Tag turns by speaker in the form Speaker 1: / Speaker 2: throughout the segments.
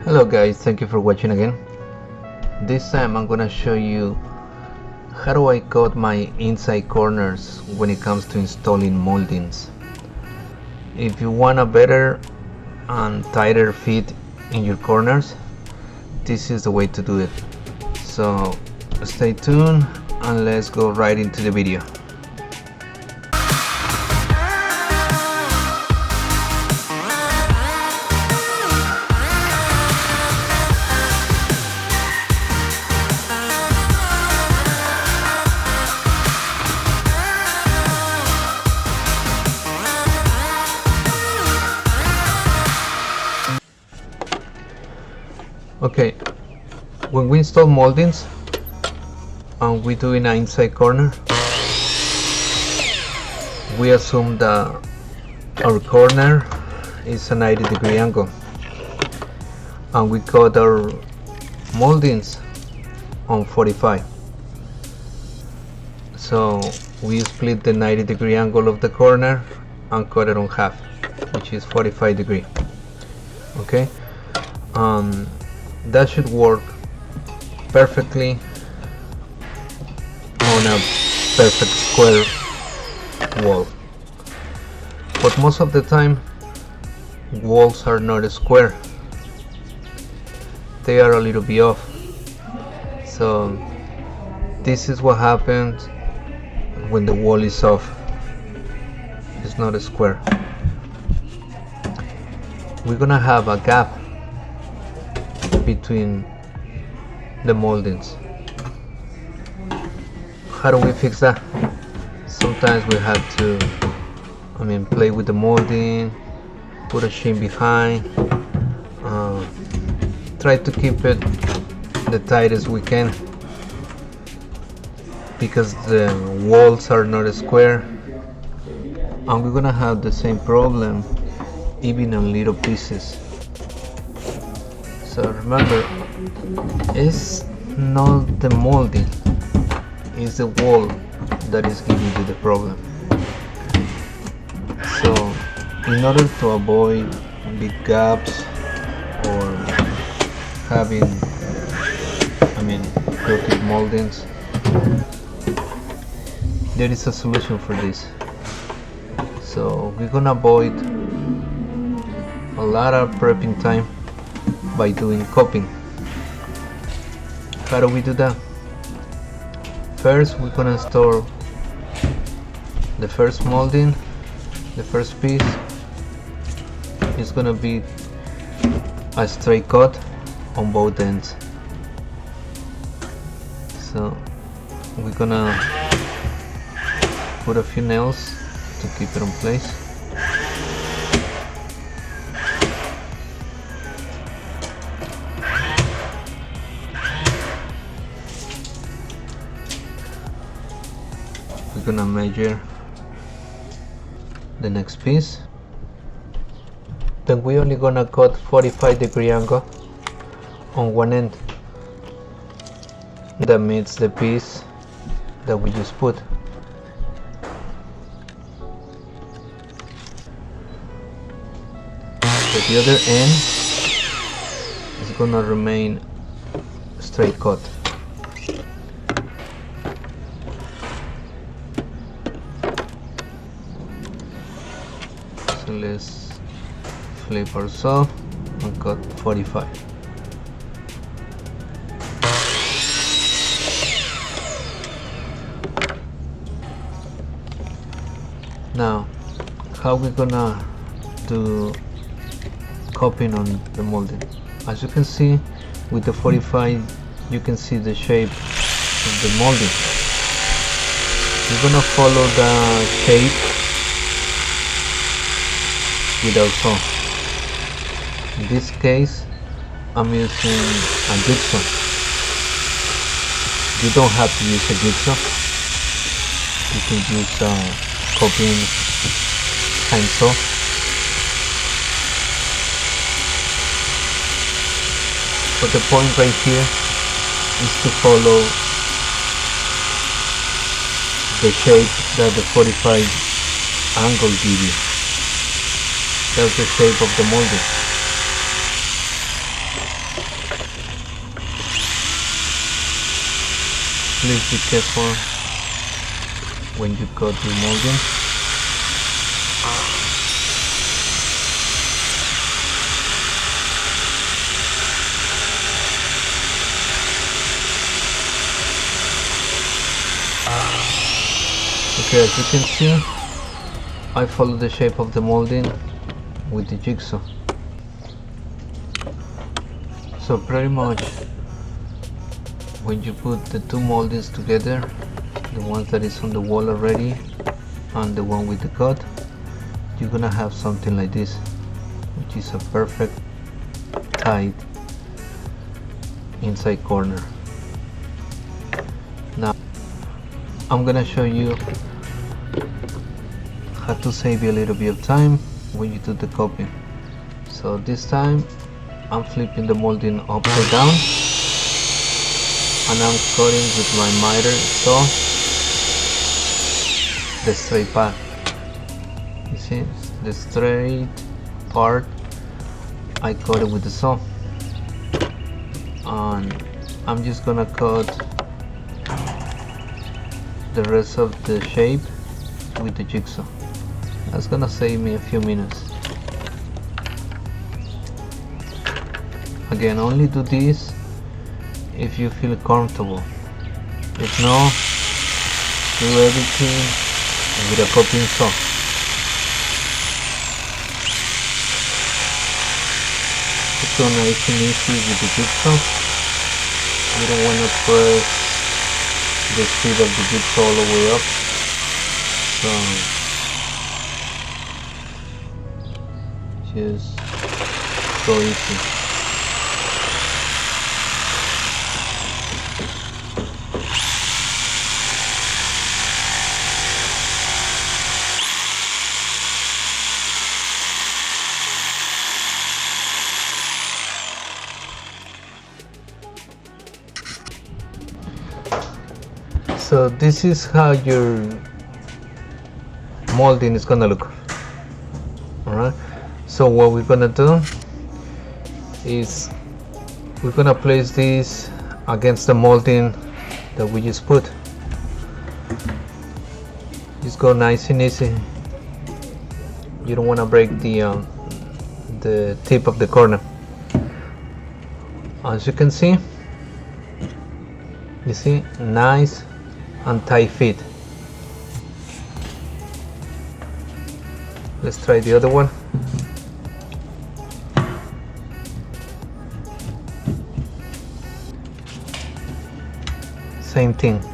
Speaker 1: Hello guys, thank you for watching again. This time I'm gonna show you how do I cut my inside corners when it comes to installing moldings. If you want a better and tighter fit in your corners, this is the way to do it. So stay tuned and let's go right into the video. Okay, when we install moldings and we do in an inside corner, we assume that our corner is a 90-degree angle, and we cut our moldings on 45. So we split the 90-degree angle of the corner and cut it on half, which is 45 degree. Okay, that should work perfectly on a perfect square wall, but most of the time walls are not square, they are a little bit off. So this is what happens when the wall is off, it's not a square. We're gonna have a gap between the moldings. How do we fix that? Sometimes we have to play with the molding, put a shim behind, try to keep it the tightest we can, because the walls are not square, and we're gonna have the same problem even on little pieces. So remember, it's not the molding, it's the wall that is giving you the problem. So in order to avoid big gaps or having crooked moldings, there is a solution for this. So we're gonna avoid a lot of prepping time by doing cupping. How do we do that? First, we're gonna install the first molding. The first piece is gonna be a straight cut on both ends. So we're gonna put a few nails to keep it in place. We're gonna measure the next piece. Then we're only gonna cut 45-degree angle on one end that meets the piece that we just put. So the other end is gonna remain straight cut. So let's flip our saw and cut 45. Now, how we gonna do cupping on the molding? As you can see, with the 45 you can see the shape of the molding. We're gonna follow the shape with our saw. In this case, I'm using a jigsaw. You don't have to use a jigsaw. You can use a cupping handsaw. But the point right here is to follow the shape that the 45 angle gives you. That's the shape of the molding. Please be careful when you cut your molding. Okay, as you can see, I follow the shape of the molding with the jigsaw. So pretty much when you put the two moldings together, the ones that is on the wall already and the one with the cut, you're gonna have something like this, which is a perfect tight inside corner. Now I'm gonna show you how to save you a little bit of time when you do the copying. So this time I'm flipping the molding upside down and I'm cutting with my miter saw the straight part. You see the straight part, I cut it with the saw, and I'm just gonna cut the rest of the shape with the jigsaw. That's gonna save me a few minutes. Again, only do this if you feel comfortable. If not, do everything with a copying saw. Just go nice and easy with the jigsaw. You don't want to press the speed of the jigsaw all the way up. So just go easy. So this is how your molding is gonna look. Alright, so what we're gonna do is we're gonna place this against the molding that we just put. Just go nice and easy. You don't want to break the tip of the corner. As you can see, nice and tight fit. Let's try the other one. Same thing.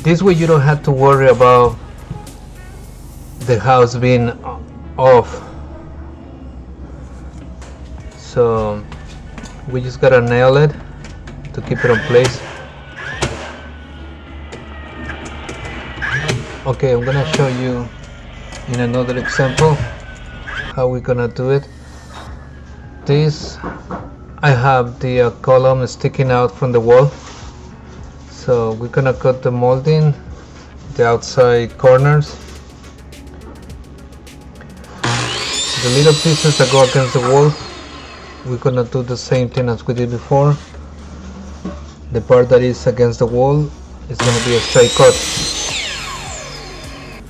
Speaker 1: This way you don't have to worry about the house being off. So we just gotta nail it to keep it in place. Okay, I'm gonna show you in another example how we're gonna do it. This, I have the column sticking out from the wall, so we're gonna cut the molding, the outside corners, the little pieces that go against the wall. We're gonna do the same thing as we did before. The part that is against the wall is gonna be a straight cut.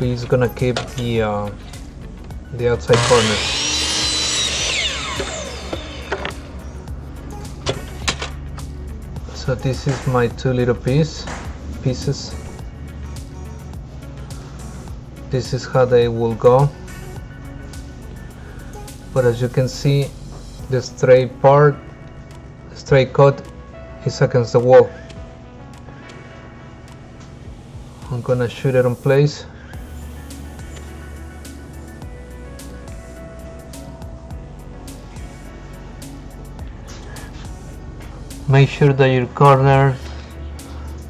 Speaker 1: We're just gonna keep the outside corner. So this is my two little pieces. This is how they will go. But as you can see, the straight cut is against the wall. I'm gonna shoot it in place. Make sure that your corners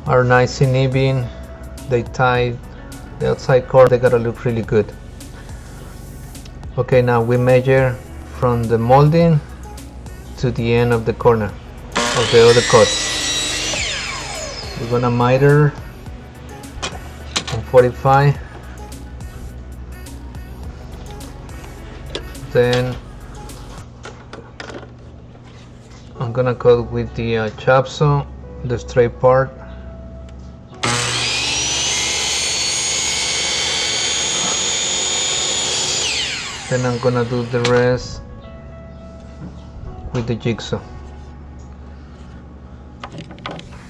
Speaker 1: are nice and even. They tie the outside corner. They gotta look really good. Okay, now we measure from the molding to the end of the corner of the other cut. We're gonna miter on 45. Then I'm gonna cut with the chop saw the straight part. Then I'm gonna do the rest with the jigsaw.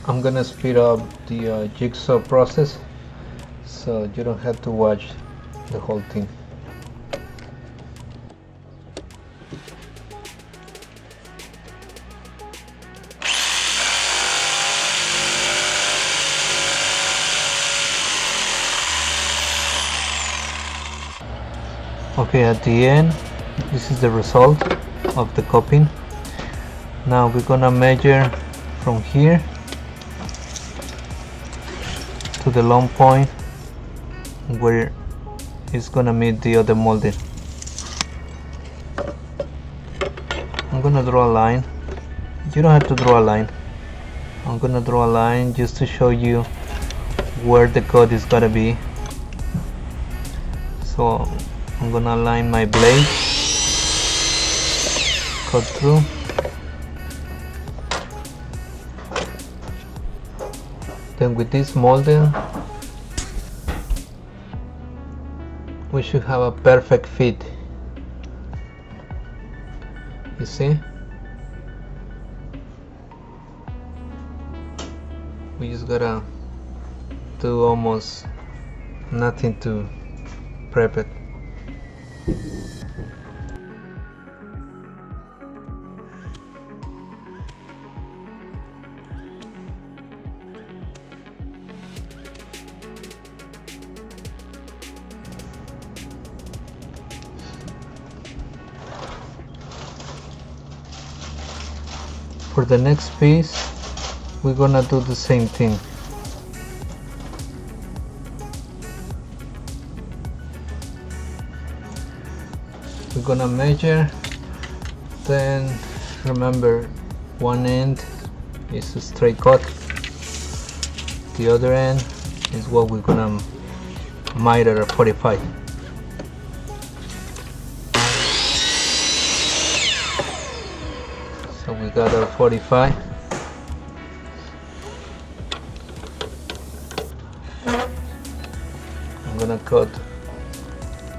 Speaker 1: I'm gonna speed up the jigsaw process so you don't have to watch the whole thing. Okay, at the end, this is the result of the cupping. Now we're gonna measure from here to the long point where it's gonna meet the other molding. I'm gonna draw a line. You don't have to draw a line. I'm gonna draw a line just to show you where the cut is gonna be. So I'm gonna align my blade, cut through. Then with this molding, we should have a perfect fit. You see? We just gotta do almost nothing to prep it. For the next piece, we're gonna do the same thing. We're gonna measure, then remember, one end is a straight cut, the other end is what we're gonna miter at 45. So we got our 45. I'm gonna cut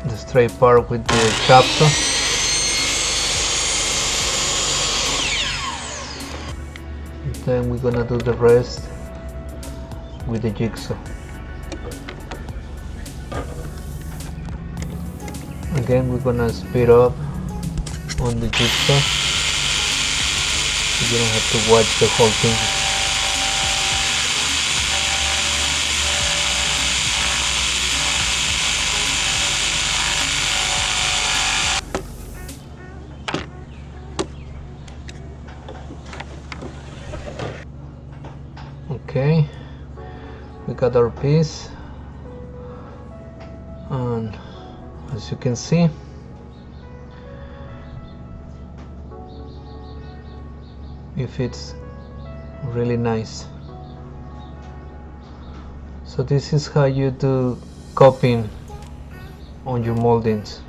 Speaker 1: the straight part with the chop saw. Then we're gonna do the rest with the jigsaw. Again, we're gonna speed up on the jigsaw. You don't have to watch the whole thing. Okay, we got our piece, and as you can see, it fits really nice. So this is how you do cupping on your moldings.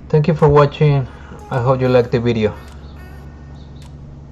Speaker 1: Thank you for watching. I hope you liked the video.